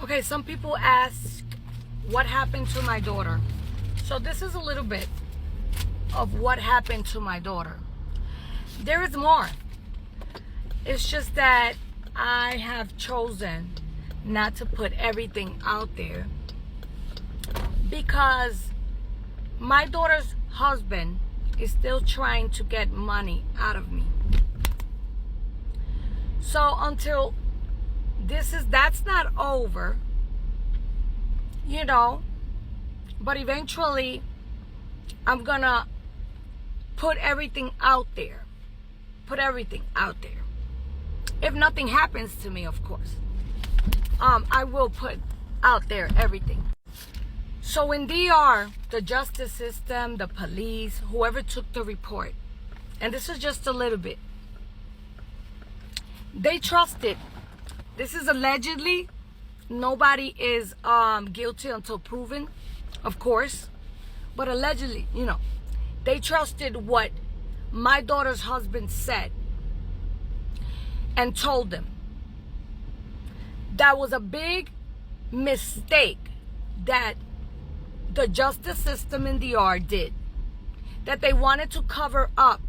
Okay, some people ask what happened to my daughter. So this is a little bit of what happened to my daughter. There is more. It's just that I have chosen not to put everything out there because my daughter's husband is still trying to get money out of me. So until that's not over, you know, but eventually I'm gonna put everything out there. Put everything out there. If nothing happens to me, of course, I will put out there everything. So in DR, the justice system, the police, whoever took the report, and this is just a little bit, they trusted. This is allegedly. Nobody is guilty until proven, of course. But allegedly, you know, they trusted what my daughter's husband said and told them. That was a big mistake that the justice system in DR did. That they wanted to cover up.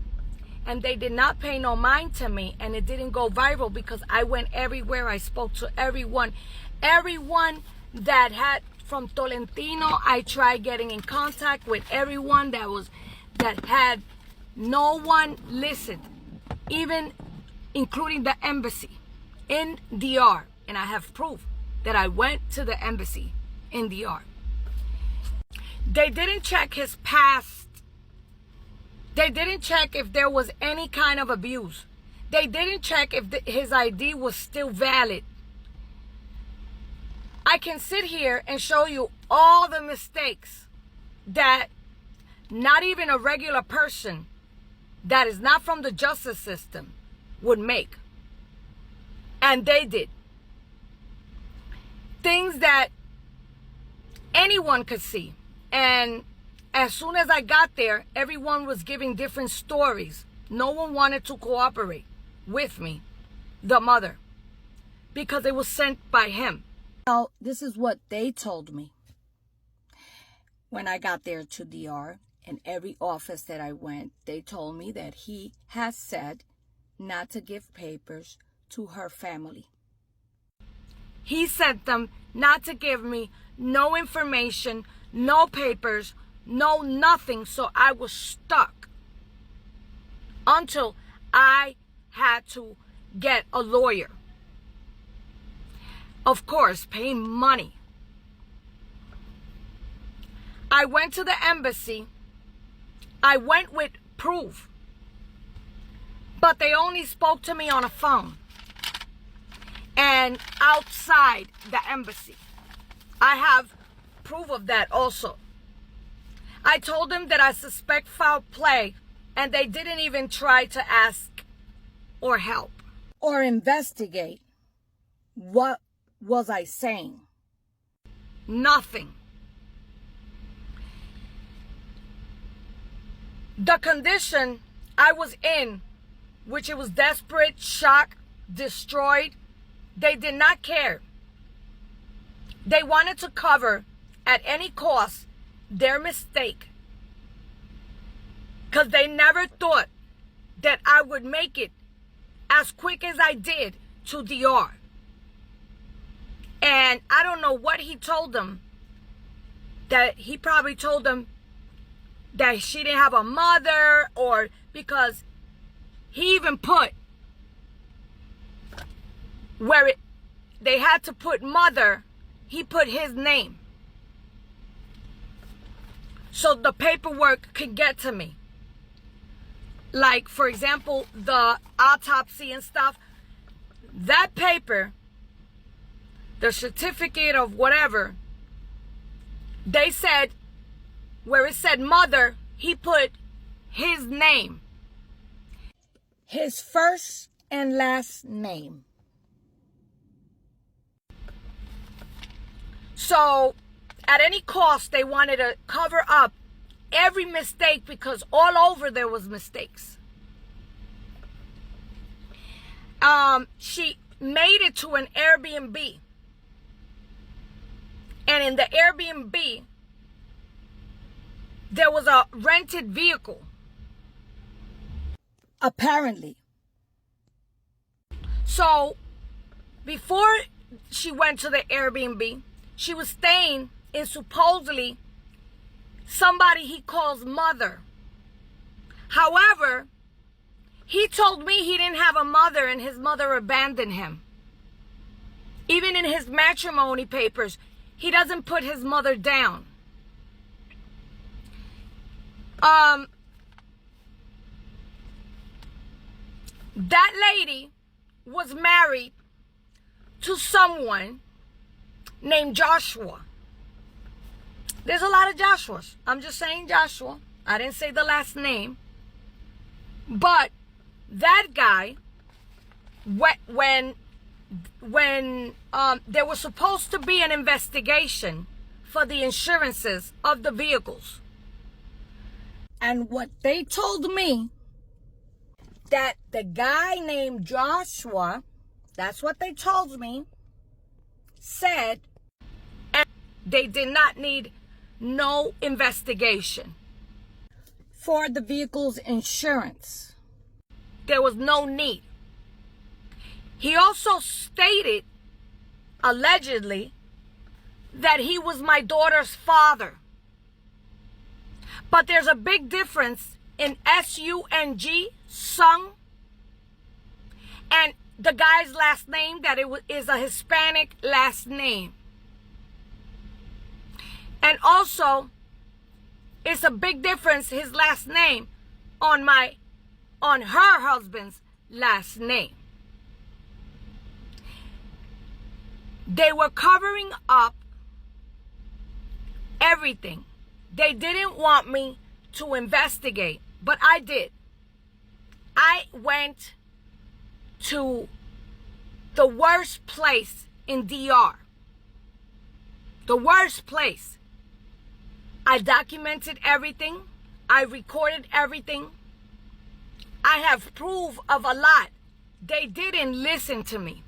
And they did not pay no mind to me, and it didn't go viral because I went everywhere. I spoke to everyone that had from Tolentino. I tried getting in contact with everyone that had no one listened, even including the embassy in DR. And I have proof that I went to the embassy in DR. They didn't check his past. They didn't check if there was any kind of abuse. They didn't check if his ID was still valid. I can sit here and show you all the mistakes that not even a regular person that is not from the justice system would make. And they did. Things that anyone could see. And as soon as I got there, everyone was giving different stories. No one wanted to cooperate with me, the mother, because it was sent by him. Now, this is what they told me when I got there to DR. In every office that I went, they told me that he has said not to give papers to her family. He sent them not to give me no information, no papers, no nothing. So I was stuck until I had to get a lawyer. Of course, paying money. I went to the embassy. I went with proof. But they only spoke to me on a phone. And outside the embassy. I have proof of that also. I told them that I suspect foul play, and they didn't even try to ask or help or investigate. What was I saying? Nothing. The condition I was in, which it was desperate, shock, destroyed, they did not care. They wanted to cover at any cost their mistake, because they never thought that I would make it as quick as I did to DR. And I don't know what he told them. That he probably told them that she didn't have a mother, or because he even put where they had to put mother, he put his name. So the paperwork could get to me. Like, for example, the autopsy and stuff. That paper, the certificate of whatever, they said, where it said mother, he put his name. His first and last name. So, at any cost, they wanted to cover up every mistake, because all over there was mistakes. She made it to an Airbnb. And in the Airbnb, there was a rented vehicle. Apparently. So, before she went to the Airbnb, she was staying in supposedly somebody he calls mother. However, he told me he didn't have a mother and his mother abandoned him. Even in his matrimony papers, he doesn't put his mother down. That lady was married to someone named Joshua. There's a lot of Joshuas. I'm just saying Joshua. I didn't say the last name. But that guy, when there was supposed to be an investigation for the insurances of the vehicles. And what they told me, that the guy named Joshua, that's what they told me, said they did not need no investigation for the vehicle's insurance. There was no need. He also stated, allegedly, that he was my daughter's father. But there's a big difference in S-U-N-G, Sung, and the guy's last name, that is a Hispanic last name. And also, it's a big difference, his last name, on her husband's last name. They were covering up everything. They didn't want me to investigate, but I did. I went to the worst place in DR. The worst place. I documented everything. I recorded everything. I have proof of a lot. They didn't listen to me.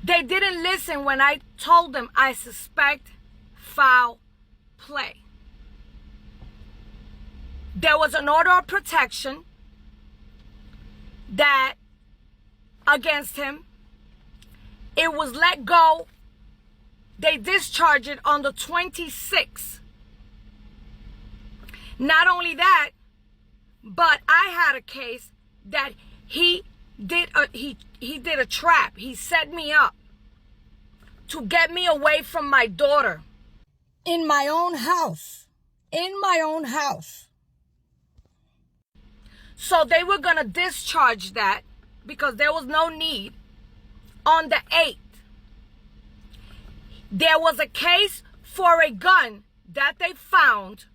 They didn't listen when I told them I suspect foul play. There was an order of protection that against him. It was let go. They discharged it on the 26th. Not only that, but I had a case that he did a trap. He set me up to get me away from my daughter in my own house. In my own house. So they were going to discharge that because there was no need on the 8th. There was a case for a gun that they found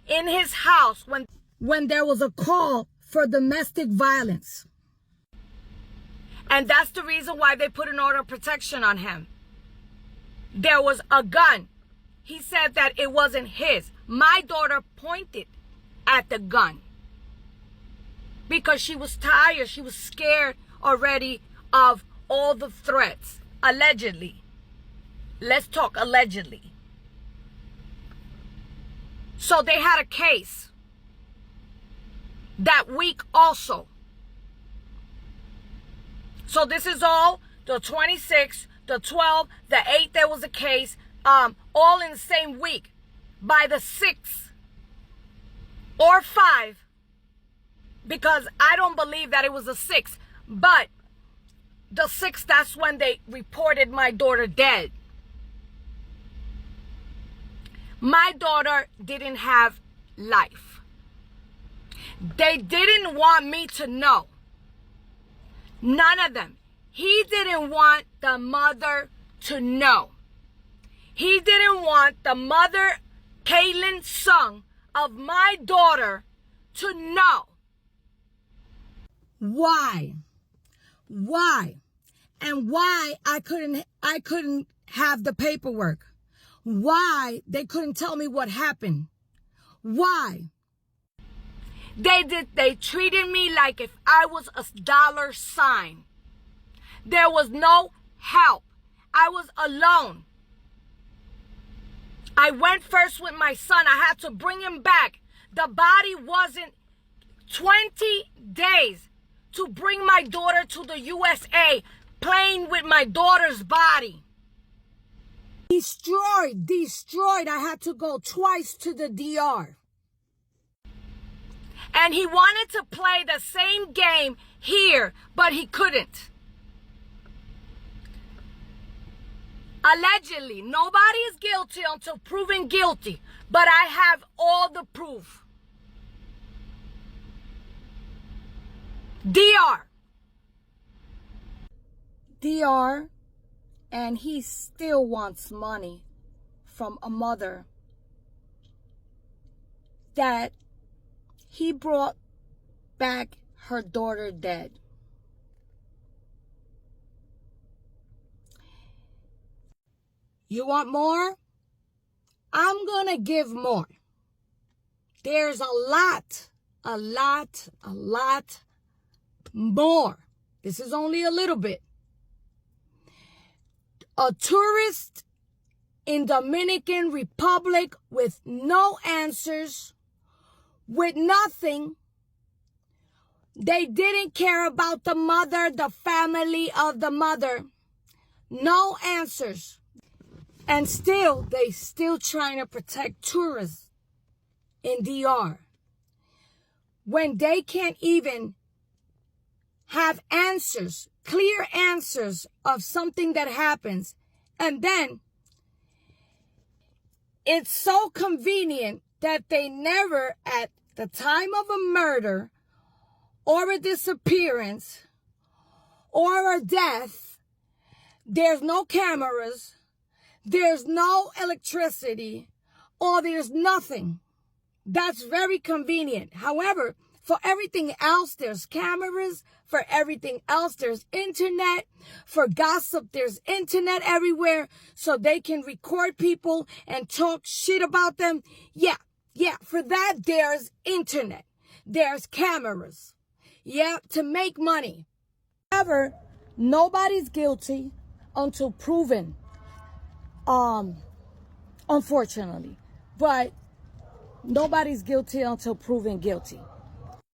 in his house when there was a call for domestic violence. And that's the reason why they put an order of protection on him. There was a gun. He said that it wasn't his. My daughter pointed at the gun because she was tired. She was scared already of all the threats. Allegedly. Let's talk allegedly. So they had a case that week also. So this is all the 26th, the 12th, the 8th, there was a case, all in the same week. By the 6th or 5, because I don't believe that it was the 6th, but the 6th, that's when they reported my daughter dead. My daughter didn't have life. They didn't want me to know. None of them. He didn't want the mother to know. He didn't want the mother, Kaylin Sung, of my daughter to know. Why? Why? And why I couldn't have the paperwork. Why they couldn't tell me what happened. Why? They treated me like if I was a dollar sign. There was no help. I was alone. I went first with my son. I had to bring him back. The body wasn't 20 days to bring my daughter to the USA, playing with my daughter's body. Destroyed. I had to go twice to the DR. And he wanted to play the same game here, but he couldn't. Allegedly, nobody is guilty until proven guilty, but I have all the proof. DR, and he still wants money from a mother that he brought back her daughter dead. You want more? I'm gonna give more. There's a lot more. This is only a little bit. A tourist in Dominican Republic with no answers, with nothing. They didn't care about the mother, the family of the mother. No answers. And they still trying to protect tourists in DR. When they can't even have answers, clear answers of something that happens. And then it's so convenient that they never, at the time of a murder or a disappearance or a death, there's no cameras, there's no electricity, or there's nothing. That's very convenient. However, for everything else, there's cameras. For everything else, there's internet. For gossip, there's internet everywhere. So they can record people and talk shit about them. Yeah. For that, there's internet. There's cameras. Yeah, to make money. However, nobody's guilty until proven. Unfortunately. But nobody's guilty until proven guilty.